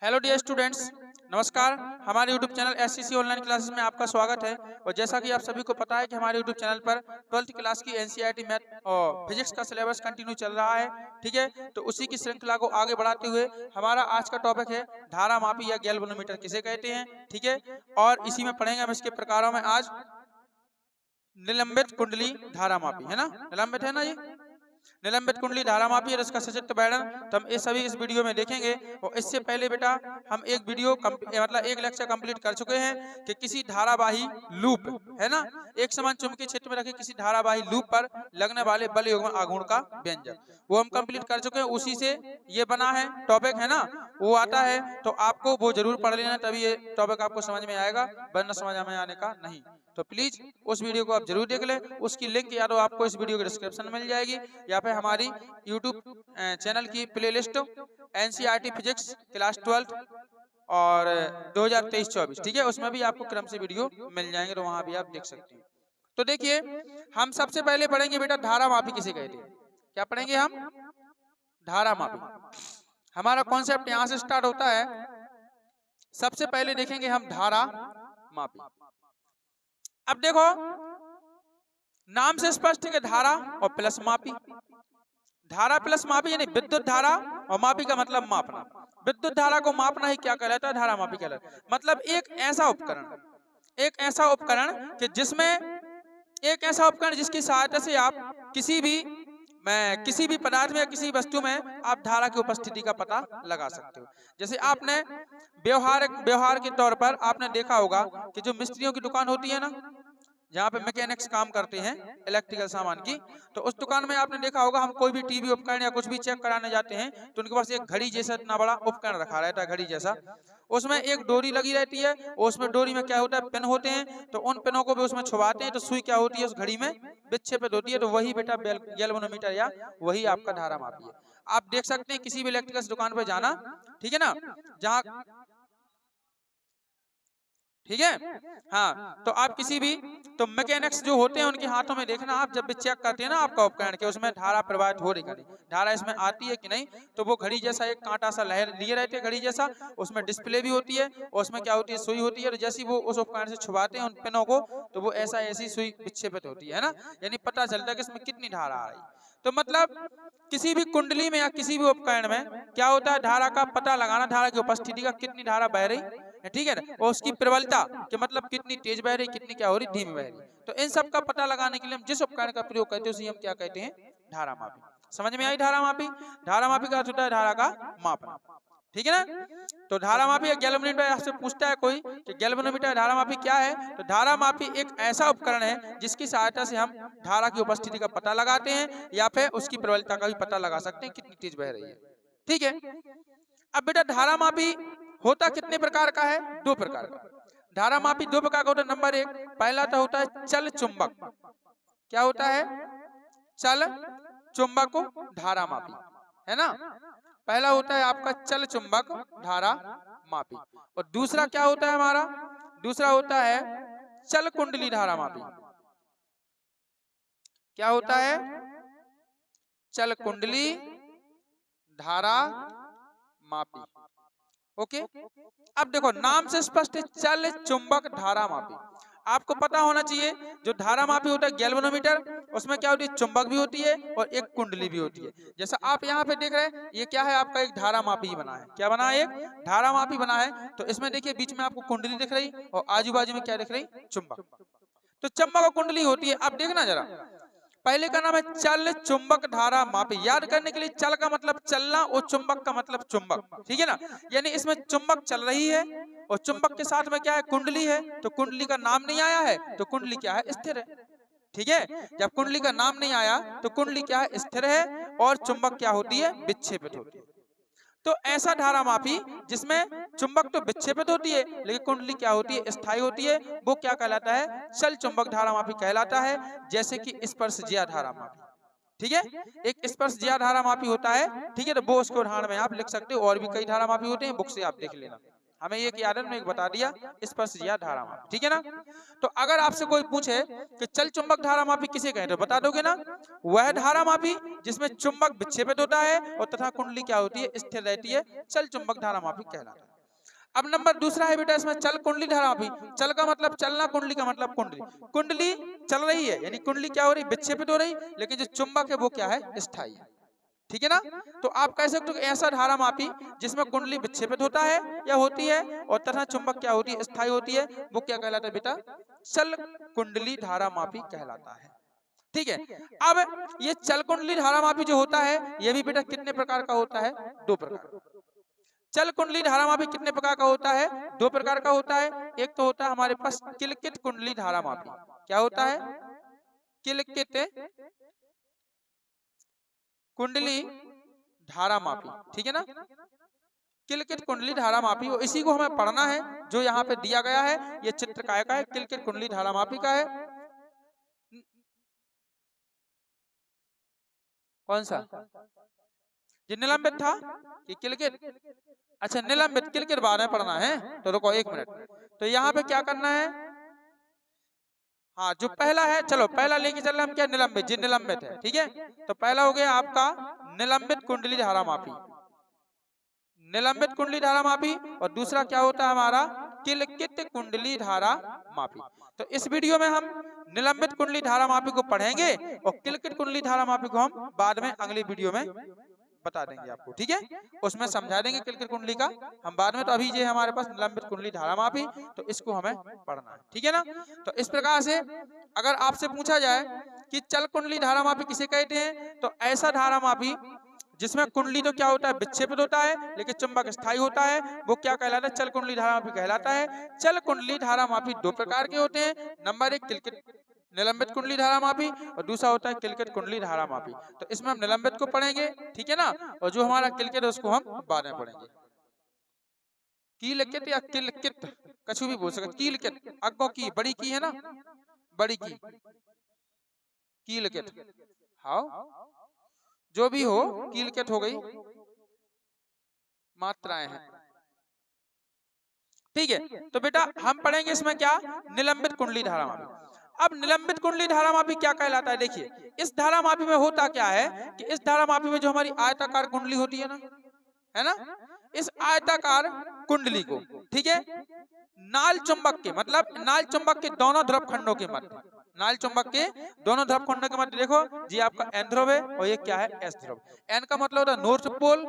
Hello dear students, नमस्कार। हमारे YouTube channel SCC online classes में आपका स्वागत है। और जैसा कि आप सभी को पता है कि हमारे यूट्यूब चैनल पर 12th क्लास की एनसीईआरटी मैथ और फिजिक्स का सिलेबस कंटिन्यू चल रहा है। ठीक है, तो उसी की श्रृंखला को आगे बढ़ाते हुए हमारा आज का टॉपिक है धारा मापी या गैल्वेनोमीटर किसे कहते हैं। ठीक है, और इसी में पढ़ेंगे हम इसके प्रकारों में आज निलंबित कुंडली धारा मापी, है ना। निलंबित है ना ये निलंबित कुंडली धारा मापी और इसका सचित्र बैडन, तो हम ये सभी इस वीडियो में देखेंगे। और इससे पहले बेटा हम एक वीडियो मतलब एक लेक्चर कंप्लीट कर चुके हैं कि किसी धारावाही लूप, है ना, एक समान चुंबकीय क्षेत्र में रखे किसी धारावाही लूप पर लगने वाले बल युग्म आघूर्ण का व्यंजक, वो हम कंप्लीट कर चुके हैं। उसी से ये बना है टॉपिक, है ना, वो आता है तो आपको वो जरूर पढ़ लेना, तभी ये टॉपिक आपको समझ में आएगा, वरना समझ में आने का नहीं। तो प्लीज उस वीडियो को आप जरूर देख लें। उसकी लिंक या तो आपको इस वीडियो के डिस्क्रिप्शन में मिल जाएगी या फिर हमारी यूट्यूब चैनल की प्लेलिस्ट एनसीईआरटी फिजिक्स क्लास 12 और 2023-24, ठीक है, उसमें भी आपको क्रम से वीडियो मिल जाएंगे, तो वहां भी आप देख सकते हैं। तो देखिए, हम सबसे पहले पढ़ेंगे बेटा धारा मापी किसे कहते हैं। क्या पढ़ेंगे हम? धारा मापी। हमारा कॉन्सेप्ट यहां से स्टार्ट होता है। सबसे पहले देखेंगे हम धारा मापी। अब देखो, नाम से स्पष्ट है कि धारा और प्लस मापी। धारा प्लस मापी यानी विद्युत धारा, और मापी का मतलब मापना। विद्युत धारा को मापना ही क्या कहलाता है? धारा मापी कहलाता है। मतलब एक ऐसा उपकरण कि जिसमें एक ऐसा उपकरण जिसकी सहायता से आप किसी भी पदार्थ में या किसी वस्तु में आप धारा की उपस्थिति का पता लगा सकते हो। जैसे आपने व्यवहार के तौर पर आपने देखा होगा कि जो मिस्त्रियों की दुकान होती है ना, जहाँ पे मैकेनिक्स काम करते हैं इलेक्ट्रिकल सामान की, तो उस दुकान में आपने देखा होगा हम कोई भी टीवी उपकरण या कुछ भी चेक कराने जाते हैं तो उनके पास एक घड़ी जैसा इतना बड़ा उपकरण रखा रहता है, घड़ी जैसा। उसमें एक डोरी लगी रहती है, उसमें डोरी में क्या होता है, पिन होते हैं, तो उन पिनों को भी उसमें छुपाते हैं तो सुई क्या होती है, उस घड़ी में विक्षेपित होती है। तो वही बेटा गैल्वेनोमीटर या वही आपका धारा मापी है। आप देख सकते हैं किसी भी इलेक्ट्रिकल दुकान पर जाना, ठीक है ना, जहाँ, ठीक है, हाँ, तो आप किसी भी तो मैकेनिक्स जो होते हैं उनके हाथों में देखना, आप जब भी चेक करते हैं ना आपका उपकरण के उसमें धारा प्रवाहित हो रही है, धारा इसमें आती है कि नहीं, तो वो घड़ी जैसा एक कांटा सा लहर लिए रहते हैं, घड़ी जैसा, उसमें डिस्प्ले भी होती है और उसमें क्या होती है, सुई होती है। और जैसी वो उस उपकरण से छुपाते हैं उन पिनों को, तो वो ऐसी सुई विक्षेपित होती है ना, यानी पता चलता है कि इसमें कितनी धारा आ रही। तो मतलब किसी भी कुंडली में या किसी भी उपकरण में क्या होता है, धारा का पता लगाना, धारा की उपस्थिति का, कितनी धारा बह रही है, ठीक है ना, और उसकी प्रबलता कि मतलब कितनी तेज बह रही, कितनी क्या हो रही, धीमी बह रही। तो इन सब का पता लगाने के लिए हम जिस उपकरण का प्रयोग करते हैं उसे हम क्या कहते हैं, धारा मापी। समझ में आई धारा मापी? धारा मापी का अर्थ होता है धारा का मापना, ठीक है ना। तो धारा मापी या गैल्वेनोमीटर, आपसे पूछता है कोई कि गैल्वेनोमीटर धारा मापी क्या है, तो धारा मापी एक ऐसा उपकरण है जिसकी सहायता से हम धारा की उपस्थिति का पता लगाते हैं या फिर उसकी प्रबलता का भी पता लगा सकते हैं, कितनी तेज बह रही है, ठीक है। अब बेटा धारा मापी होता कितने प्रकार का है? दो प्रकार का। धारा मापी दो प्रकार का होता है। नंबर एक, पहला तो होता है चल चुंबक। क्या होता है? चल चुंबक धारा मापी, है ना। पहला होता है आपका चल चुंबक धारा मापी। और दूसरा क्या होता है हमारा? दूसरा होता है चल कुंडली धारा मापी। क्या होता है? चल कुंडली धारा मापी। ओके, अब देखो नाम से स्पष्ट है, चल चुंबक धारा मापी। आपको पता होना चाहिए जो धारा मापी होता है गैल्वेनोमीटर, उसमें क्या होती है, चुंबक भी होती है और एक कुंडली भी होती है। जैसा आप यहाँ पे देख रहे हैं, ये क्या है, आपका एक धारा मापी बना है। क्या बना है? एक धारा मापी बना है। तो इसमें देखिए बीच में आपको कुंडली दिख रही और आजू बाजू में क्या दिख रही, चुंबक। तो चुंबक और कुंडली होती है। अब देखना जरा, पहले का नाम है चल चुंबक धारा मापी। याद करने के लिए, चल का मतलब चलना और चुंबक का मतलब चुंबक, ठीक है ना। यानी इसमें चुंबक चल रही है और चुंबक के साथ में क्या है, कुंडली है। तो कुंडली का नाम नहीं आया है तो कुंडली क्या है, स्थिर है, ठीक है। जब कुंडली का नाम नहीं आया तो कुंडली क्या है, स्थिर है, और चुंबक क्या होती है, विक्षेपित होती है। तो ऐसा धारा मापी जिसमें चुंबक तो विक्षेपित होती है लेकिन कुंडली क्या होती है, स्थायी होती है, वो क्या कहलाता है, चल चुंबक धारा मापी कहलाता है। जैसे कि स्पर्शज्या धारा मापी, ठीक है, एक स्पर्शज्या धारा मापी होता है, ठीक है। तो वो उसके उदाहरण में आप लिख सकते हो, और भी कई धारा मापी होते हैं, बुक से आप देख लेना, हमें एक याद है, एक बता दिया, स्पर्श या धारा मापी, ठीक है ना। तो अगर आपसे कोई पूछे कि चल चुंबक धारा मापी किसे कहते हैं, तो बता दोगे ना, वह धारा मापी जिसमें चुंबक विक्षेपित होता है और तथा कुंडली क्या होती है, स्थिर रहती है, चल चुंबक धारा मापी कहलाता है। अब नंबर दूसरा है बेटा इसमें चल कुंडली धारा मापी। चल का मतलब चलना, कुंडली का मतलब कुंडली। कुंडली चल रही है यानी कुंडली क्या हो रही, विक्षेपित हो रही, लेकिन जो चुंबक है वो क्या है, स्थायी है, ठीक है ना। तो आप कह सकते हो कि ऐसा धारा मापी जिसमें कुंडली विक्षेपित होता है या होती है और तथा चुंबक क्या होती है, स्थायी होती है, वो क्या कहलाता है बेटा, चल कुंडली धारा मापी कहलाता है, ठीक है। अब ये चल कुंडली धारा मापी जो होता है ये भी बेटा कितने प्रकार का होता है, दो प्रकार। चल कुंडली धारा मापी कितने प्रकार का होता है, दो प्रकार का होता है। एक तो होता है हमारे पास किलकित कुंडली धारा मापी। क्या होता है, किलकित कुंडली धारा मापी, ठीक है ना। किलकित कुंडली धारा मापी, और इसी को हमें पढ़ना है जो यहाँ पे दिया गया है, ये चित्र काय का है, किलकित कुंडली धारा मापी का है। कौन सा, जो निलंबित था कि किलकित, अच्छा निलंबित, किलकित बाद में पढ़ना है, तो रुको एक मिनट। तो यहाँ पे क्या करना है, हाँ जो पहला है, चलो पहला लेके चल रहे हम क्या, निलंबित, जी निलंबित है, ठीक है। तो पहला हो गया आपका निलंबित कुंडली धारा मापी, निलंबित कुंडली धारा मापी, और दूसरा क्या होता है हमारा, किलकित कुंडली धारा मापी। तो इस वीडियो में हम निलंबित कुंडली धारा मापी को पढ़ेंगे और किलकित कुंडली धारा मापी को हम बाद में अगली वीडियो में बता देंगे आपको, ठीक है। उसमें समझा देंगे किलकित कुंडली का हम बाद में। तो अभी ये हमारे पास निलंबित कुंडली धारा मापी, तो इसको हमें पढ़ना है, ठीक है ना। तो इस प्रकार से अगर आपसे पूछा जाए कि चल कुंडली धारा मापी किसे कहते हैं, तो ऐसा धारा मापी जिसमें कुंडली तो क्या होता है, विक्षेपित होता है, लेकिन चुंबक स्थायी होता है, वो क्या कहलाता है, चल कुंडली धारा मापी कहलाता है। चल कुंडली धारा मापी दो प्रकार के होते हैं, नंबर एक किलकित निलंबित कुंडली धारा मापी और दूसरा होता है किलकित कुंडली धारा मापी। तो इसमें हम निलंबित को पढ़ेंगे, ठीक है ना, और जो हमारा किलकित है उसको हम बाद में पढ़ेंगे। किलकित या किलकित कुछ भी बोल सकते, किलकित अग्गों की बड़ी की है ना, बड़ी की किलकित, हाँ जो भी हो किलकित हो गई, मात्राएं हैं, ठीक है। तो बेटा हम पढ़ेंगे इसमें क्या, निलंबित कुंडली धारा मापी। अब निलंबित कुंडली धारा मापी क्या कहलाता है, देखिए इस धारा मापी में होता क्या है कि इस धारा मापी में जो हमारी आयताकार कुंडली होती है ना, इस आयताकार कुंडली को, ठीक है, नाल चुंबक के, मतलब नाल चुंबक के दोनों ध्रुव खंडों के मध्य, नाल चुंबक के दोनों ध्रुव खंडों के मध्य, देखो जी आपका एन ध्रुव है और ये क्या है, एस ध्रुव। एन का मतलब होता है नॉर्थ पोल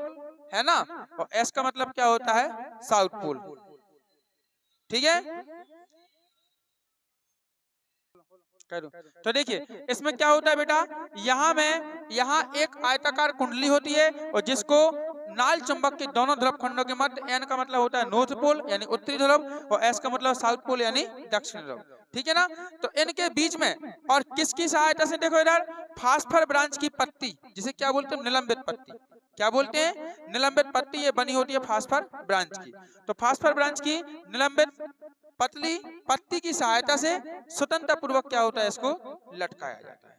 है ना, और एस का मतलब क्या होता है, साउथ पोल, ठीक है। तो देखिए इसमें क्या होता है बेटा, यहाँ एक आयताकार कुंडली होती है और जिसको नाल चुंबक के दोनों ध्रुव खंडों के मध्य, एन का मतलब होता है नॉर्थ पोल यानी उत्तरी ध्रुव और एस का मतलब साउथ पोल यानी दक्षिण ध्रुव, ठीक है ना। तो इनके बीच में और किसकी सहायता से, देखो इधर फास्फर ब्रांच की पत्ती, जिसे क्या बोलते हैं, निलंबित पत्ती, क्या बोलते हैं, निलंबित पत्ती, ये बनी होती है फास्फर ब्रांच की। तो फास्फर ब्रांच की निलंबित पतली पत्ती की सहायता से स्वतंत्र पूर्वक क्या होता है, इसको लटकाया जाता है,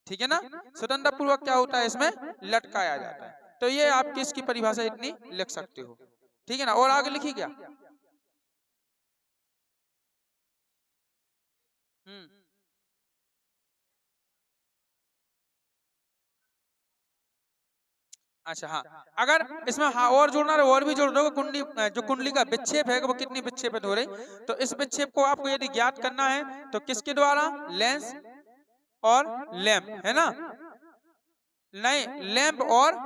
ठीक है ना। स्वतंत्र पूर्वक क्या होता है, इसमें लटकाया जाता है। तो ये आप किसकी परिभाषा इतनी लिख सकते हो, ठीक है ना। और आगे लिखी क्या, अच्छा हाँ, अगर इसमें हाँ और जोड़ना है और भी जोड़ दो, कुंडली जो कुंडली का विक्षेप है वो कितनी विक्षेपित हो रही, तो इस विक्षेप को आपको यदि ज्ञात करना है तो किसके द्वारा, लेंस और लैंप, है ना, नहीं लैंप और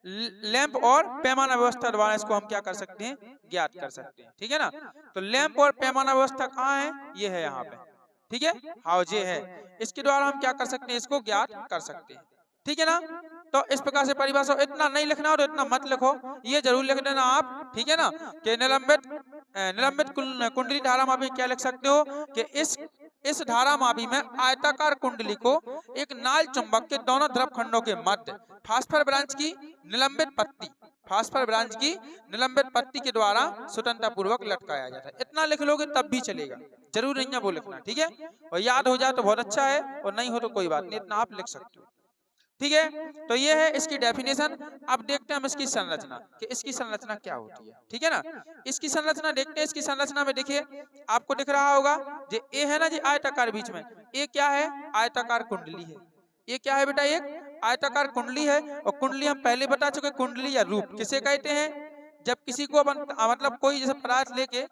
लैंप और पैमाना व्यवस्था द्वारा इसको हम क्या कर सकते हैं, ज्ञात कर सकते हैं, ठीक है ना। तो लैंप और पैमाना व्यवस्था कहाँ है, ये है यहाँ पे, ठीक है, हाँ ये है, इसके द्वारा हम क्या कर सकते हैं, इसको ज्ञात कर सकते हैं, ठीक है ना। तो इस प्रकार से परिभाषा, इतना नहीं लिखना और इतना मत लिखो, ये जरूर लिख देना आप, ठीक है ना, कि निलंबित कुंडली धारा मापी क्या लिख सकते हो कि इस धारा मापी में आयताकार कुंडली को एक नाल चुंबक के दोनों ध्रुव खंडों के मध्य फास्फर ब्रांच की निलंबित पत्ती, फास्फर ब्रांच की निलंबित पत्ती के द्वारा स्वतंत्रता पूर्वक लटकाया जाता है। इतना लिख लोगे तब भी चलेगा, जरूर नहीं है वो लिखना, ठीक है। और याद हो जाए तो बहुत अच्छा है और नहीं हो तो कोई बात नहीं, इतना आप लिख सकते हो। ठीक है, तो ये है इसकी डेफिनेशन। अब देखते हैं हम इसकी संरचना कि इसकी संरचना क्या होती है। ठीक है ना, इसकी संरचना देखते हैं। इसकी संरचना में देखिए आपको दिख रहा होगा जो ए है ना, जो आयताकार बीच में, ये क्या है? आयताकार कुंडली है। ये क्या है बेटा? एक आयताकार कुंडली है। और कुंडली हम पहले बता चुके, कुंडली या रूप किसे कहते हैं? जब किसी को अपन मतलब कोई जैसे पदार्थ लेके,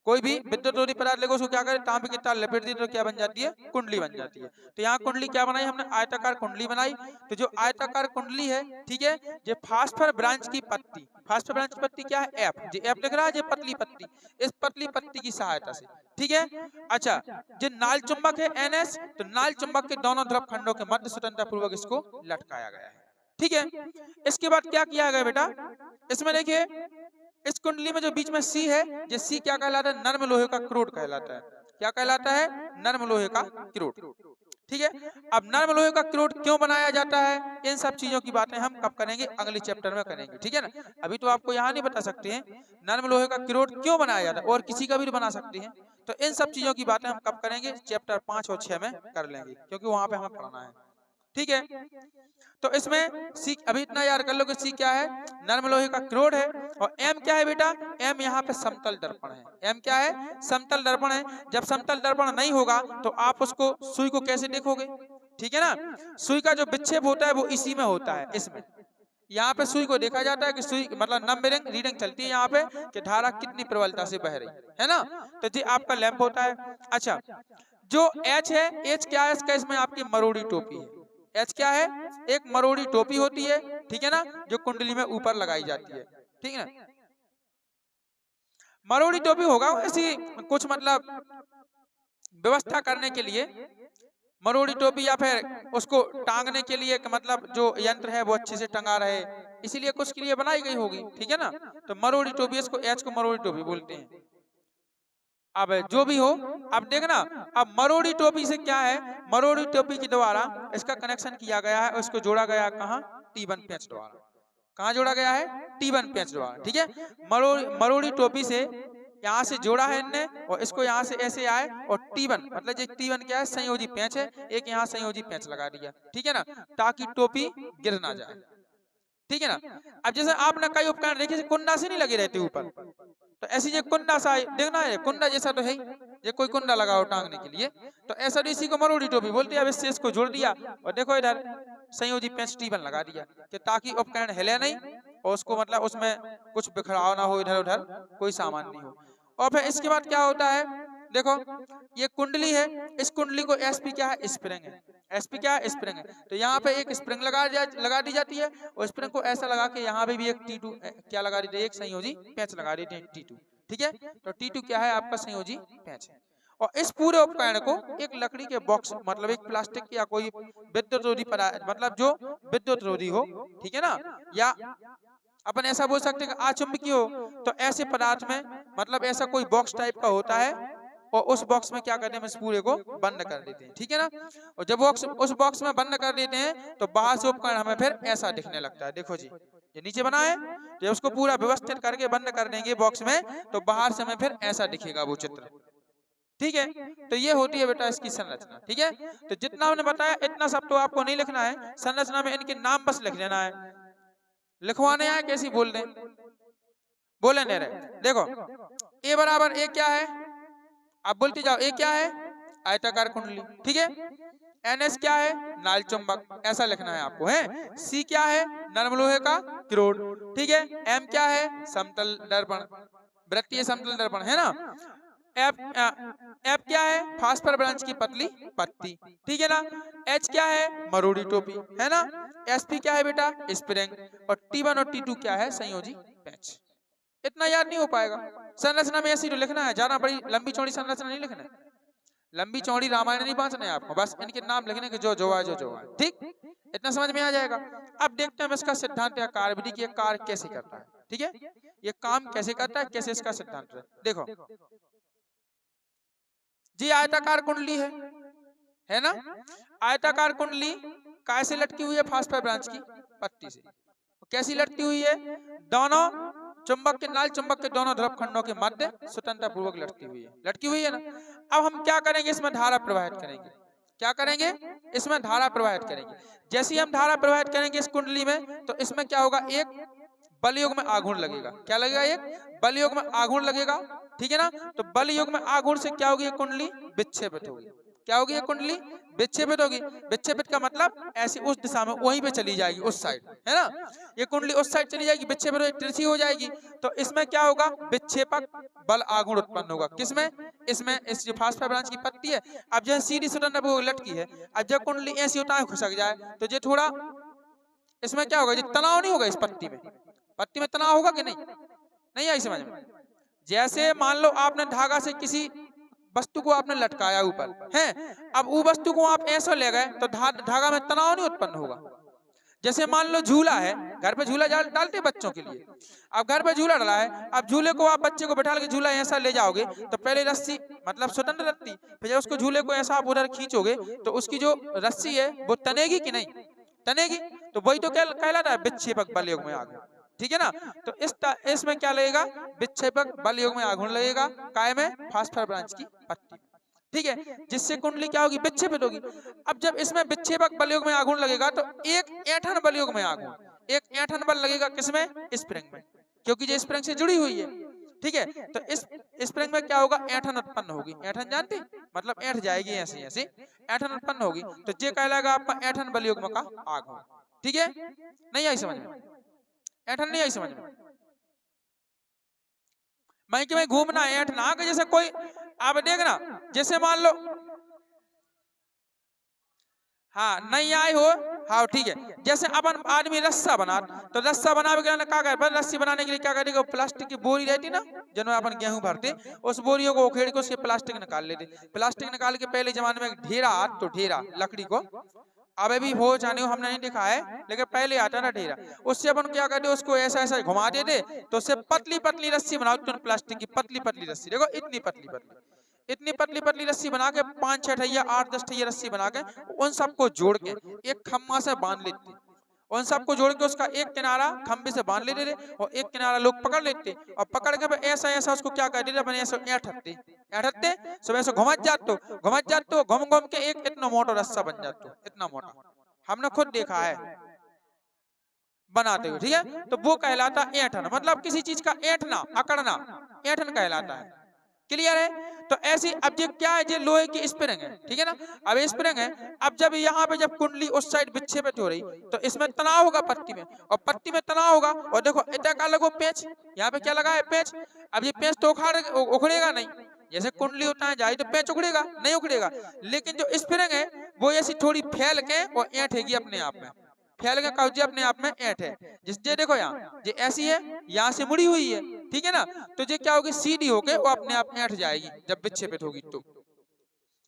कोई भी विद्युत रोधी पदार्थ लेके उसको क्या करे, तांबे की तार लपेट दी तो क्या बन जाती है? कुंडली बन जाती है। तो यहाँ कुंडली क्या बनाई हमने? आयताकार कुंडली बनाई। तो जो आयताकार कुंडली है, ठीक है, ये फास्फर ब्रांच की पत्ती, फास्फर ब्रांच की पत्ती क्या है? एफ। जो एफ दिख रहा है, जो पतली पत्ती, इस पतली पत्ती की सहायता से, ठीक है। अच्छा, जो नाल चुंबक है NS, तो नाल चुंबक के दोनों ध्रुव खंडों के मध्य स्वतंत्रता पूर्वक इसको लटकाया गया है। ठीक है, इसके बाद क्या किया गया बेटा? इसमें देखिए इस कुंडली में जो बीच में सी है, ये सी क्या कहलाता है? नर्म लोहे का क्रोड कहलाता है। क्या कहलाता है? नर्म लोहे का क्रोड। ठीक है, अब नर्म लोहे का क्रोड क्यों बनाया जाता है, इन सब चीजों की बातें हम कब करेंगे? अगले चैप्टर में करेंगे। ठीक है ना, अभी तो आपको यहाँ नहीं बता सकते हैं नर्म लोहे का क्रोड क्यों बनाया जाता है, और किसी का भी बना सकते हैं। तो इन सब चीजों की बातें हम कब करेंगे? चैप्टर 5 और 6 में कर लेंगे, क्योंकि वहां पे हमें पढ़ना है। ठीक है, तो इसमें सी अभी इतना याद कर लो कि सी क्या है? नर्म लोहे का क्रोड है। और एम क्या है बेटा? एम यहाँ पे समतल दर्पण है। एम क्या है? समतल दर्पण है। जब समतल दर्पण नहीं होगा तो आप उसको सुई को कैसे देखोगे? ठीक है ना, सुई का जो विक्षेप होता है वो इसी में होता है, इसमें। यहाँ पे सुई को देखा जाता है कि सुई मतलब नंबरिंग रीडिंग चलती है यहाँ पे कि धारा कितनी प्रबलता से बह रही है ना। तो जी आपका लैंप होता है। अच्छा, जो एच है, एच क्या है इसका? इसमें आपकी मरोड़ी टोपी है। एच क्या है? एक मरोड़ी टोपी होती है, ठीक है ना, जो कुंडली में ऊपर लगाई जाती है। ठीक है ना, मरोड़ी टोपी होगा ऐसी कुछ मतलब व्यवस्था करने के लिए, मरोड़ी टोपी, या फिर उसको टांगने के लिए मतलब जो यंत्र है वो अच्छे से टंगा रहे, इसीलिए कुछ के लिए बनाई गई होगी। ठीक है ना, तो मरोड़ी टोपी, इसको एच को मरोड़ी टोपी बोलते हैं। अब जो भी हो, अब देखना, अब मरोड़ी टोपी से क्या है? मरोड़ी टोपी के द्वारा इसका कनेक्शन किया गया है और इसको जोड़ा गया कहाँ? T1 पेंच द्वारा। कहाँ जोड़ा गया है? T1 पेंच द्वारा। ठीक है, मरोड़ी टोपी से यहाँ से जोड़ा है इनने, और इसको यहाँ से ऐसे आए, और T1 मतलब ये T1 क्या है? संयोजी पेंच है, एक यहाँ संयोजी पेंच लगा दिया। ठीक है ना, ताकि टोपी गिर ना जाए। ठीक है ना, अब जैसे आपने कई उपकरण देखे कुंडा से नहीं लगे रहते ऊपर, तो ऐसी ये कुंडा सा देखना है, कुंडा जैसा तो है ही, ये कोई कुंडा लगाओ टांगने के लिए, तो ऐसा तो इसी को मरोड़ी टोपी बोलते हैं। अब इससे इसको जोड़ दिया, और देखो इधर संयोजी पेंच T1 लगा दिया कि ताकि उपकरण हिले नहीं, और उसको मतलब उसमें कुछ बिखराव ना हो, इधर उधर कोई सामान नहीं हो। और फिर इसके बाद क्या होता है? देखो ये कुंडली है, इस कुंडली को SP क्या है? स्प्रिंग है। SP क्या है? स्प्रिंग है। तो यहाँ पे एक स्प्रिंग लगा दी जाती है, और स्प्रिंग को ऐसा लगा के यहाँ पे भी एक T2 क्या लगा देते हैं? एक संयोजी पेंच लगा देते हैं, T2। ठीक है, तो T2 क्या है? आपका संयोजी पेंच है। और इस पूरे उपकरण को एक लकड़ी के बॉक्स मतलब एक प्लास्टिक या कोई विद्युत रोधी पदार्थ, मतलब जो विद्युत रोधी हो, ठीक है ना, या अपन ऐसा बोल सकते हैं कि अचुंबकीय हो, तो ऐसे पदार्थ में मतलब ऐसा कोई बॉक्स टाइप का होता है, और उस बॉक्स में क्या करते हैं? हम इस पूरे को बंद कर देते हैं। ठीक है ना, और जब उस बॉक्स में बंद कर देते हैं तो बाहर से उपकरण हमें फिर ऐसा दिखने लगता है। देखो जी, ये नीचे बना है, जब उसको पूरा व्यवस्थित करके बंद कर देंगे बॉक्स में, तो बाहर से हमें फिर ऐसा दिखेगा वो चित्र। ठीक है, तो ये होती है बेटा इसकी संरचना। ठीक है, तो जितना हमने बताया इतना सब तो आपको नहीं लिखना है, संरचना में इनके नाम बस लिख लेना है। लिखवाने आए कैसी बोल दें, बोले नहीं रहे। देखो ए बराबर ए क्या है? आप बोलते जाओ, ए क्या है? आयताकार कुंडली। ठीक है, NS क्या है? नाल चुंबक, ऐसा लिखना है आपको है। C क्या है? नर्म लोहे का क्रोड। ठीक है, M क्या है? समतल दर्पण, वृत्तीय समतल दर्पण, है ना। F क्या है? फास्फर ब्रांच की पतली पत्ती। ठीक है ना, H क्या है? मरोड़ी टोपी, है ना। SP क्या है बेटा? स्प्रिंग। और T1 और T2 क्या है? संयोजी पेंच। इतना याद नहीं हो पाएगा। संरचना में ऐसी तो लिखना है, ज्यादा बड़ी लंबी चौड़ी संरचना नहीं लिखना है, लंबी चौड़ी रामायण नहीं बांचना है आपको, बस इनके नाम लिखने के जो जो है ठीक, इतना समझ में आ जाएगा। अब देखते हैं हम इसका सिद्धांत या कार्यविधि की कार्य कैसे करता है। ठीक है, ये काम कैसे करता है, कैसे इसका सिद्धांत है। देखो जी, आयताकार कुंडली है ना। आयताकार कुंडली कैसे लटकी हुई है? फास्फर ब्रांच की पत्ती से। कैसी लटकी हुई है? दोनों चुंबक के नाल चुंबक के दोनों ध्रुव खंडों के मध्य स्वतंत्रता पूर्वक लटकी हुई है ना। अब हम क्या करेंगे? इसमें धारा प्रवाहित करेंगे। क्या करेंगे, इसमें धारा प्रवाहित करेंगे। जैसे ही हम धारा प्रवाहित करेंगे इस कुंडली में, तो इसमें क्या होगा, एक बल युग्म में आघूर्ण लगेगा। क्या लगेगा, एक बल युग्म में आघूर्ण लगेगा, ठीक है ना। तो बल युग्म में आघूर्ण से क्या होगी, ये कुंडली विक्षेपित होगी। क्या होगी, ये कुंडली विक्षेपित होगी। विक्षेपित का मतलब ऐसी उस दिशा में वहीं पे चली जाएगी, उस साइड, है ना। ये कुंडली उस साइड चली जाएगी, विक्षेपित हो तिरछी हो जाएगी। तो इसमें क्या होगा, विक्षेपक बल आघूर्ण उत्पन्न होगा। किसमें, इसमें, इस जो फास्फोरस ब्रांच की पत्ती है, अब जो सीधी सुटन वो लटकी है, अब जब कुंडली ऐसी होता है खुसक जाए, तो ये थोड़ा इसमें क्या होगा, जो तनाव नहीं होगा इस पत्ती में, पत्ती में तनाव होगा कि नहीं, नहीं आई समझ में। जैसे मान लो आपने धागा से किसी वस्तु को आपने लटकाया ऊपर है, अब वो वस्तु को आप ऐसा ले गए तो धागा में तनाव नहीं उत्पन्न होगा। जैसे मान लो झूला है, घर पे झूला डालते बच्चों के लिए, अब घर पे झूला डाला है, अब झूले को आप बच्चे को बैठा के झूला ऐसा ले जाओगे, तो पहले रस्सी मतलब स्वतंत्र रस्सी, फिर जब उसको झूले को ऐसा आप उधर खींचोगे तो उसकी जो रस्सी है वो तनेगी कि नहीं, तनेगी। तो वही तो क्या कहलाता है, विक्षेपक बल युग्म में आघूर्ण, ठीक है ना। तो इसमें क्या लगेगा, विक्षेपक बल युग्म में आघूर्ण लगेगा, काय में, फास्फोरस ब्रांच की पत्ती, ठीक है, जिससे कुंडली क्या होगी, विक्षेपित होगी। अब जब इसमें विक्षेपक बल युग्म में आघूर्ण लगेगा, तो एक ऐंठन बल युग्म में आघूर्ण, एक ऐंठन बल लगेगा किसमें, स्प्रिंग में, क्योंकि ये स्प्रिंग से जुड़ी हुई है, ठीक है। तो इस स्प्रिंग में क्या होगा, ऐंठन उत्पन्न होगी। ऐंठन जानते, मतलब ऐंठ जाएगी ऐसे ऐसे, ऐंठन उत्पन्न होगी, तो ये कहलाएगा आपका ऐंठन बल युग्म का आघूर्ण, ठीक है। नहीं आई समझ में, ऐंठन नहीं आई समझ में। मैं कि मैं घूमना है ऐंठना, जैसे कोई आप देखना, जैसे मान लो, हाँ नहीं आए हो, हाँ ठीक है। जैसे अपन आदमी रस्सा बना, तो रस्सा बनावे के लिए क्या करे, रस्सी बनाने के लिए क्या करेगा, प्लास्टिक की बोरी रहती ना, जिनमें अपन गेहूं भरते, उस बोरियों को उखेड़ के उसके प्लास्टिक निकाल लेते। प्लास्टिक निकाल के पहले जमाने में ढेरा, तो ढेरा लकड़ी को, अब भी हो जाने हो हमने नहीं देखा है, लेकिन पहले आता ना ढेरा, उससे अपन क्या करते, उसको ऐसा ऐसा घुमा देते, तो उससे पतली पतली रस्सी बनाओ, प्लास्टिक की पतली पतली रस्सी, देखो इतनी पतली पतली, इतनी पतली पतली रस्सी बना के 5-6 ठैया 8-10 ठैया रस्सी बना के उन सबको जोड़ के एक खम्मा से बांध लेते, उन सबको जोड़ के उसका एक किनारा खंबे से बांध लेते और एक किनारा लोग पकड़ लेते, और पकड़ के ऐसा ऐसा उसको क्या कर देते, अपने ऐसे ऐठते ऐठते सुबह से घुमत जाते, घूम घूम के एक इतना मोटा रस्सा बन जाता, इतना मोटा, हमने खुद देखा है बनाते हुए, ठीक है। तो वो कहलाता ऐठन, मतलब किसी चीज का ऐठना, अकड़ना, ऐठन कहलाता है। क्लियर है। तो ऐसी, अब ये क्या है, ये लोहे की स्प्रिंग है, ठीक है ना। अब स्प्रिंग है, अब जब यहाँ पे जब कुंडली उस साइड विक्षेपित हो रही, तो इसमें तनाव होगा पत्ती में, और पत्ती में तनाव होगा, और देखो इतना का लगो पेच, यहाँ पे क्या लगा है, पेच। अब ये पेच तो उखड़ेगा नहीं, जैसे कुंडली होता है जाए तो पेच उखड़ेगा नहीं, उखड़ेगा। लेकिन जो स्प्रिंग है वो ऐसी थोड़ी फैल के और ऐंठेगी अपने आप में, फैल के कब्जे अपने आप में ऐंठ है, जिससे देखो यहाँ ये ऐसी है, यहाँ से मुड़ी हुई है, ठीक है ना। तो ये क्या होगी, सीधी होके वो अपने आप ऐंठ जाएगी जब विक्षेपित होगी। तो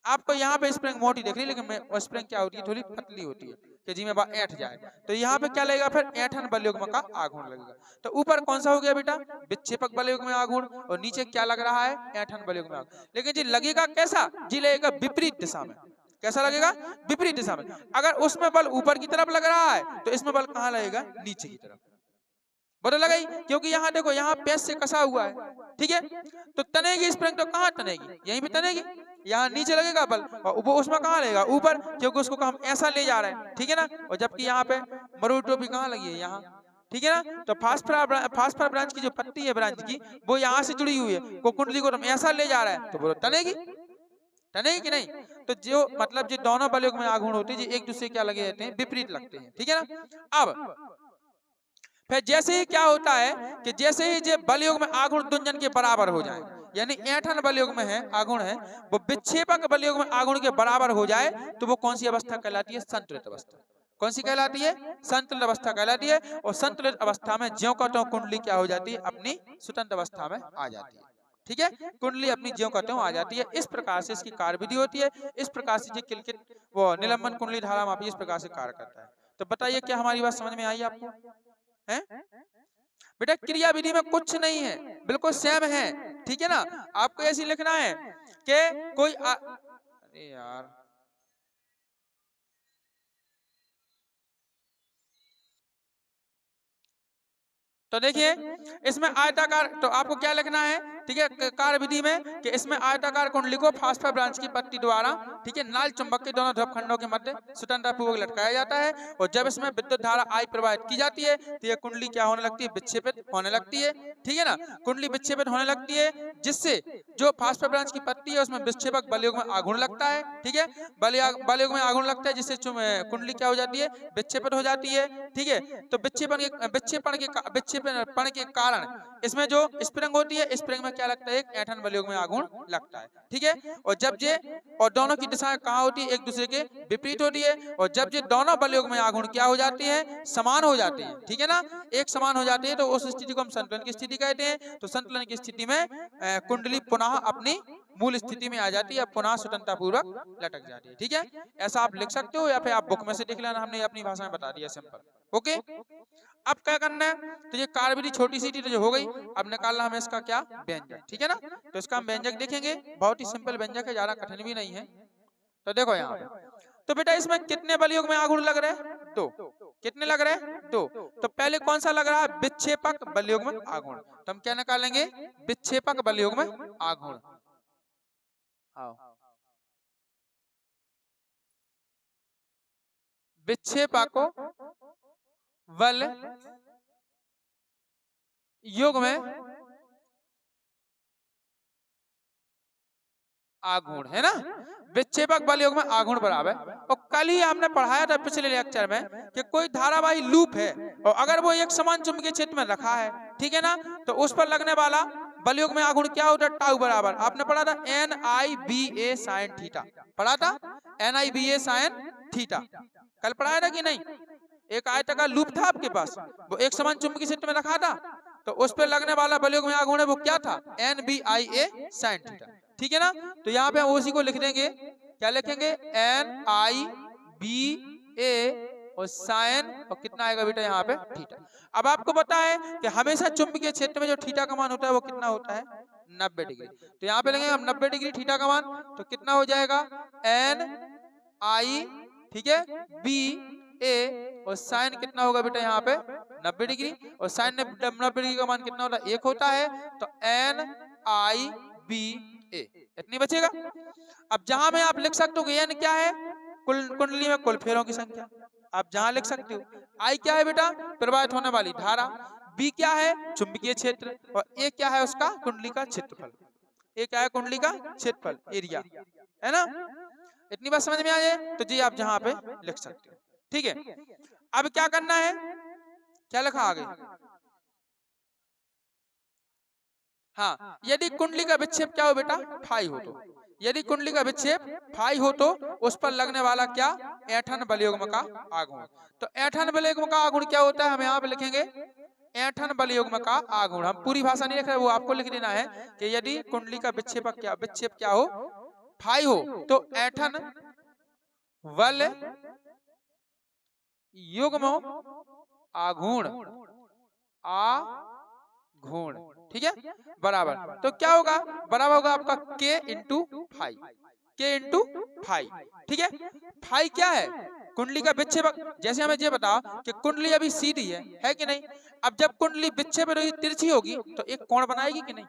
आपको यहाँ पे स्प्रिंग मोटी देख रही है, लेकिन स्प्रिंग क्या होती है, थोड़ी पतली होती है कि जी में ऐंठ जाए। तो यहाँ पे क्या लगेगा, फिर ऐंठन बल युग्म का आघूर्ण लगेगा। तो ऊपर कौन सा हो गया बेटा, विक्षेपक बल युग्म में आघूर्ण, और नीचे क्या लग रहा है, ऐंठन बल युग्म में आघूर्ण। लेकिन जी लगेगा कैसा, जी लगेगा विपरीत दिशा में। कैसा लगेगा, विपरीत दिशा में। अगर उसमें बल ऊपर की तरफ लग रहा है, तो इसमें बल कहाँ लगेगा, नीचे की तरफ। बल लगाई, क्योंकि यहाँ देखो, यहाँ पेच से कसा हुआ है, ठीक है। तो तनेगी स्प्रिंग, तो कहाँ तनेगी, यहीं पे तनेगी, यहाँ नीचे लगेगा बल, और वो उसमें कहाँ लगेगा, ऊपर, क्योंकि उसको हम ऐसा ले जा रहे हैं, ठीक है ना। और जबकि यहाँ पे मरुड़ टोपी कहाँ लगी है, यहाँ, ठीक है ना। तो फास्फोरस ब्रांच की जो पत्ती है ब्रांच की, वो यहाँ से जुड़ी हुई है, को कुंडली को हम ऐसा ले जा रहे हैं, तो वो तनेगी, तनेगी कि नहीं। तो जो मतलब जो दोनों बल युग्म में आघूर्ण होते हैं, एक दूसरे क्या लगे रहते हैं, विपरीत लगते हैं, ठीक है ना। अब फिर जैसे ही क्या होता है कि जैसे ही जो बल युग्म में आघूर्ण दुंजन के बराबर हो जाए, यानी ऐंठन बल युग्म में है आघूर्ण है, वो विक्षेपक बल युग्म में आघूर्ण के बराबर हो जाए, तो वो कौन सी अवस्था कहलाती है, संतुलित अवस्था। कौन सी कहलाती है, संतुलित अवस्था कहलाती है। और संतुलित अवस्था में ज्यों का त्यों कुंडली क्या हो जाती है, अपनी स्वतंत्र अवस्था में आ जाती है, ठीक है। कुंडली अपनी ज्यों का त्यों आ जाती है। इस प्रकार से इसकी कार्यविधि होती है, इस प्रकार से जो किलकित वो निलंबन कुंडली धारा मापी इस प्रकार से कार्य करता है। तो बताइए क्या हमारी बात समझ में आई आपको, है बेटा। क्रिया विधि में कुछ नहीं है, बिल्कुल सेम है, ठीक है ना। आपको ऐसे लिखना है कि कोई अरे यार, तो देखिए इसमें आयताकार, तो आपको क्या लिखना है, ठीक है, कार्य विधि में कि इसमें आयताकार कुंडली को फास्फोरस ब्रांच की पत्ती द्वारा, ठीक ठीक है, नाल चुंबक के दोनों ध्रुव खंडों के मध्य स्वतंत्रतापूर्वक लटकाया जाता है और जब इसमें विद्युत धारा आई प्रवाहित की जाती है तो यह कुंडली क्या होने लगती है, विक्षेपित होने लगती है। ठीक है ना, कुंडली विक्षेपित होने लगती है जिससे जो फास्फोब्रांच की पत्ती है उसमें विक्षेपक बलयुग में आघूर्ण लगता है। ठीक है, बलयुग में आघूर्ण लगता है जिससे कुंडली क्या हो जाती है, विक्षेपित हो जाती है। ठीक है, तो विक्षेपण के कारण इसमें जो स्प्रिंग होती है, स्प्रिंग में क्या लगता है, एक ऐंठन बलयुग में आघूर्ण लगता है। ठीक है, और जब ये और दोनों की दिशाएं कहाँ होती है, एक दूसरे के विपरीत होती है और जब ये दोनों बलयुग में आघूर्ण क्या हो जाती है, समान हो जाती है। ठीक है ना, एक समान हो जाती है तो उस स्थिति को हम संतुलन की स्थिति कहते हैं। तो संतुलन की स्थिति में कुंडली पुनः अपनी मूल स्थिति में आ जाती है, पुनः स्वतंत्रता पूर्वक लटक जाती है। ठीक है, ऐसा आप लिख सकते हो या फिर आप बुक में से देख लेना, हमने अपनी भाषा में बता दिया सिंपल। ओके, अब क्या करना है, तो ये कार्बरी छोटी सी तो जो हो गई, अब निकालना हमें इसका क्या, व्यंजक। ठीक है ना, तो इसका हम व्यंजक देखेंगे, बहुत ही सिंपल व्यंजक है, ज्यादा कठिन भी नहीं है। तो देखो यहाँ पे, तो बेटा इसमें कितने बलयुग में आघूर्ण लग रहे हैं, 2। कितने लग रहे हैं, 2। तो पहले कौन सा लग रहा है, विक्षेपक बलयुग में आघूर्ण। तो हम क्या निकालेंगे, विक्षेपक बलयुग में आघूर्ण। विक्षेपक बल युग में आघूर्ण, है ना, विक्षेपक बल युग में आघूर्ण बराबर। और कल ही हमने पढ़ाया था पिछले लेक्चर में कि कोई धारावाही लूप है और अगर वो एक समान चुंबकीय क्षेत्र में रखा है, ठीक है ना, तो उस पर लगने वाला बलयुग में आघूर्ण क्या होता है, टाउ बराबर, आपने पढ़ा था NIBA sin थीटा, पढ़ा था NIBA sin थीटा, कल पढ़ाया था कि नहीं। एक आयताकार लूप था आपके पास, वो एक समान चुंबकीय क्षेत्र में रखा था, तो उस पर लगने वाला बलयुग में आघूर्ण है वो क्या था, NBIA sin थीटा। ठीक है ना, तो यहाँ पे हम उसी को लिख देंगे, क्या लिखेंगे, NIBA और साइन और कितना आएगा बेटा यहाँ पे, थीटा। अब आपको पता है कि हमेशा चुंबकीय क्षेत्र में जो थीटा का मान होता है वो कितना होता है, 90 डिग्री। तो यहाँ पे लेंगे हम 90 डिग्री थीटा का मान, तो कितना हो जाएगा, NI, ठीक है, BA और साइन कितना होगा बेटा यहाँ पे 90 डिग्री, और साइन 90 डिग्री का मान कितना होता है, 1 होता है, तो NIBA इतनी बचेगा। अब जहां में आप लिख सकते हो कि n क्या है, कुंडली में कुल फेरों की संख्या, आप जहां लिख सकते हो। I क्या है बेटा, प्रवाहित होने वाली धारा, B क्या है, चुंबकीय क्षेत्र, और A क्या है उसका कुंडली का क्षेत्रफल। A क्या है, कुंडली का क्षेत्रफल, एरिया, है ना। इतनी बात समझ में आ जाए तो जी आप जहां पे लिख सकते हो। ठीक है, अब क्या करना है, क्या लिखा आगे, हाँ, यदि कुंडली का विक्षेप क्या हो बेटा, फाई हो, तो यदि कुंडली का विक्षेप फाई हो तो उस पर लगने वाला क्या, ऐंठन बलयुग्म का आघूर्ण। तो ऐंठन बलयुग्म का आघूर्ण क्या होता है, हम यहाँ पे लिखेंगे ऐंठन बलयुग्म का आघूर्ण। हम पूरी भाषा नहीं लिख रहे, वो आपको लिख देना है कि यदि कुंडली का विक्षेप क्या हो, फाई हो, तो ऐंठन बल युग्म आघूर्ण ठीक है, बराबर, तो क्या होगा, बराबर होगा आपका K into phi, K into phi. ठीक है, फाई क्या है, कुंडली का विक्षेपक। जैसे हमें ये बताओ कि कुंडली अभी सीधी है कि नहीं, अब जब कुंडली विक्षेपित होगी, तिरछी होगी, तो एक कोण बनाएगी कि नहीं,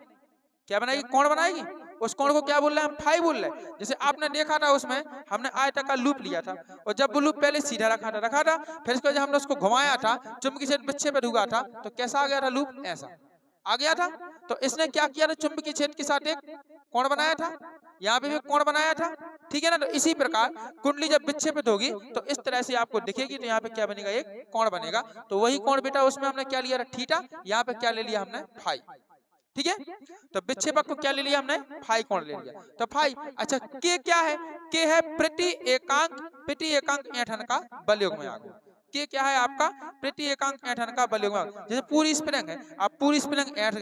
क्या बनाएगी, कोण बनाएगी। उस कोण को क्या बोल रहे हैं, हम फाई बोल रहे हैं। जैसे आपने देखा था उसमें हमने आयताकार लूप लिया था, और जब वो लूप पहले सीधा रखा था, फिर इसको जब हमने उसको घुमाया था, चुंबकीय क्षेत्र विक्षेपित हुआ था, तो कैसा आ गया था लूप, ऐसा आ गया था। तो इसने क्या किया था, चुंबकीय क्षेत्र के साथ एक कोण बनाया था, यहाँ पे भी कोण बनाया था। ठीक है ना, तो इसी प्रकार कुंडली जब विक्षेपित होगी तो इस तरह से आपको दिखेगी, तो यहाँ पे क्या बनेगा, एक कोण बनेगा। तो वही कोण बेटा उसमें हमने क्या लिया था, थीटा, यहाँ पे क्या ले लिया हमने, फाई। ठीक है, तो विक्षेपक को क्या ले लिया हमने, फाई कोण ले लिया, तो फाई। अच्छा, के क्या है, के है प्रति एकांक ऐंठन का बलयुग्म आघूर्ण। के क्या है आपका, प्रति एकांक ऐंठन का बलयुग्म आघूर्ण। जैसे पूरी स्प्रिंग है, अब पूरी स्प्रिंग ऐंठ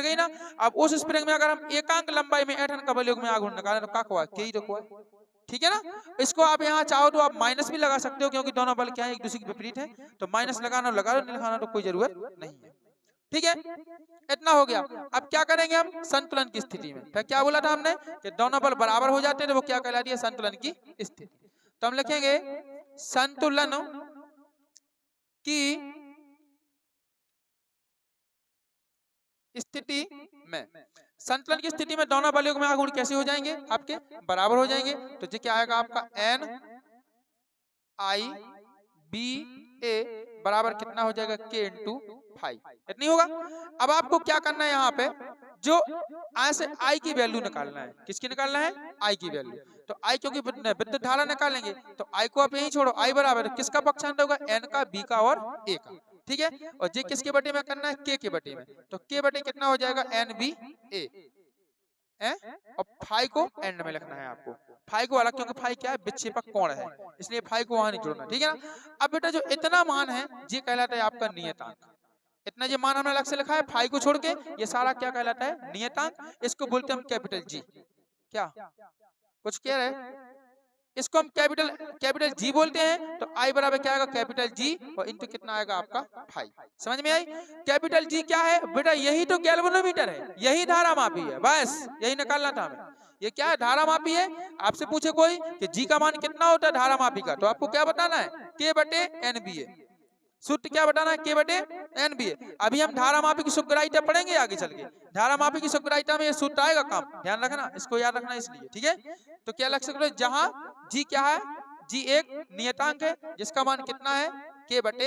गई ना, अब उस स्प्रिंग में अगर हम एकांक लंबाई में ऐंठन का बलयुग्म आघूर्ण निकालें तो क्या हुआ, के ही तो हुआ। ठीक है ना, इसको आप यहाँ चाहो तो आप माइनस भी लगा सकते हो, क्योंकि दोनों बल क्या है, एक दूसरे के विपरीत है, तो माइनस लगाना लगा लो, नहीं लगाना तो कोई जरूरत नहीं है। ठीक है, इतना हो गया। अब क्या करेंगे हम, संतुलन की स्थिति में, फिर क्या बोला था हमने कि दोनों बल बराबर हो जाते हैं, तो वो क्या कहलाती है, संतुलन की स्थिति। तो हम लिखेंगे संतुलन की स्थिति में संतुलन की स्थिति में दोनों बलों में गुण कैसे हो जाएंगे? आपके बराबर हो जाएंगे। तो ये क्या आएगा आपका एन आई बी ए बराबर कितना हो जाएगा? के इंटू 5, इतनी होगा। अब आपको क्या करना है यहाँ पे, जो ऐसे आई की वैल्यू निकालना है। किसकी निकालना है? आई की वैल्यू। तो आई क्योंकि विद्युत धारा निकालेंगे तो आई को आप यहीं छोड़ो, आई बराबर किसका पक्षांतर होगा? एन का, बी का और ए का, ठीक है। और जे किसके बटे में करना है? के बटे में। तो के बटे कितना हो जाएगा? एन बी ए, और फाई को एंड में लिखना है आपको। फाई को अलग, क्योंकि फाई क्या है? विक्षेपक कोण है, इसलिए फाई को वहां नहीं जोड़ना, ठीक है ना। अब बेटा जो इतना मान है ये कहलाता है आपका नियतांक। इतना जो मान हमने अलग से लिखा है फाई को छोड़ के, ये सारा क्या कहलाता है? नियतांक। इसको बोलते हैं हम कैपिटल जी। क्या कुछ कह रहे? इसको हम कैपिटल जी बोलते हैं। तो आई बराबर क्या आएगा? कैपिटल जी और इनटू कितना आएगा आपका? 5। समझ में आई? कैपिटल जी क्या है बेटा? यही तो गैल्वेनोमीटर है, यही धारा मापी है, बस यही निकालना था हमें। ये क्या है? धारा मापी है। आपसे पूछे कोई कि जी का मान कितना होता है धारा मापी का, तो आपको क्या बताना है? के बटे एन बी ए। सूत्र क्या बताना है? के बटे एन बी ए। अभी हम धारा मापी की सूत्रहीता पढ़ेंगे आगे चल के। धारा मापी की सूत्रहीता में ये सूत्र आएगा काम, ध्यान रखना, इसको याद रखना इसलिए, ठीक है। तो क्या लग सकते हो? जहां जी क्या है? जी एक नियतांक है जिसका मान कितना है? के बटे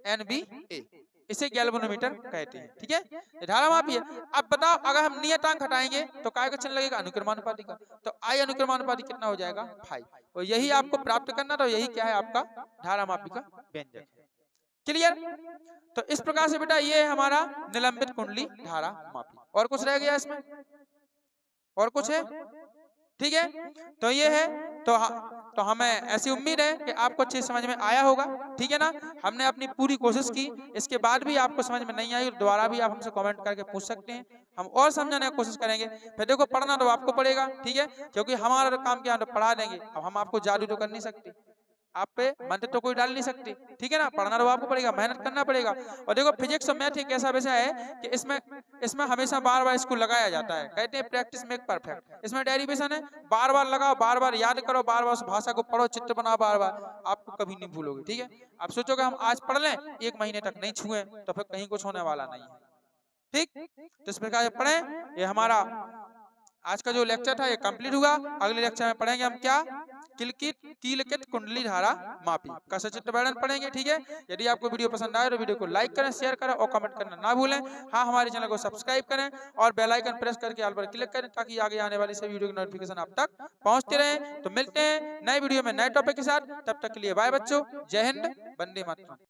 एन बी ए, इसे गैल्वेनोमीटर कहते हैं, ठीक है। धारा मापी है। अब बताओ अगर हम नियतांक हटाएंगे तो काय का चिन्ह लगेगा? अनुक्रमानुपाती का। तो आई अनुक्रमानुपाती कितना हो जाएगा? 5। और यही आपको प्राप्त करना, तो यही क्या है आपका? धारा मापी का व्यंजक है। क्लियर? तो इस प्रकार से बेटा ये है हमारा निलंबित कुंडली धारा मापी। और कुछ रह गया इसमें? और कुछ है? ठीक है, तो ये है। तो हमें ऐसी उम्मीद है कि आपको अच्छे समझ में आया होगा, ठीक है ना। हमने अपनी पूरी कोशिश की, इसके बाद भी आपको समझ में नहीं आई दोबारा भी आप हमसे कमेंट करके पूछ सकते हैं, हम और समझाने की कोशिश करेंगे। फिर देखो पढ़ना तो आपको पड़ेगा, ठीक है, क्योंकि हमारा काम क्या है? तो पढ़ा देंगे। अब हम आपको जादू तो कर नहीं सकते, आप पे मंत्र तो कोई डाल नहीं सकती, ठीक है ना। पढ़ना तो आपको पड़ेगा, मेहनत करना पड़ेगा। और देखो फिजिक्स और मैथ एक ऐसा विषय है कि इसमें हमेशा बार बार इसको लगाया जाता है। कहते हैं प्रैक्टिस मेक परफेक्ट। इसमें डेरिवेशन है, बार बार लगाओ, बार बार याद करो, बार बार उस भाषा को पढ़ो, चित्र बनाओ, बार बार, आपको कभी नहीं भूलोगे, ठीक है। आप सोचोगे हम आज पढ़ लें, 1 महीने तक नहीं छुए तो फिर कहीं कुछ होने वाला नहीं है, ठीक। तो इस प्रकार से पढ़ें। ये हमारा आज का जो लेक्चर था ये कंप्लीट हुआ। अगले लेक्चर में पढ़ेंगे हम क्या? कीलकित कुंडली धारा मापी का सचित्र वर्णन पढ़ेंगे, ठीक है। यदि आपको वीडियो पसंद आए तो वीडियो को लाइक करें, शेयर करें और कमेंट करना ना भूलें। हाँ, हमारे चैनल को सब्सक्राइब करें और बेल आइकन प्रेस करके ऑल पर क्लिक करें ताकि आगे आने वाली सभी वीडियो की नोटिफिकेशन आप तक पहुंचते रहें। तो मिलते हैं नए वीडियो में नए टॉपिक के साथ, तब तक के लिए बाय बच्चों, जय हिंद, वंदे मातरम।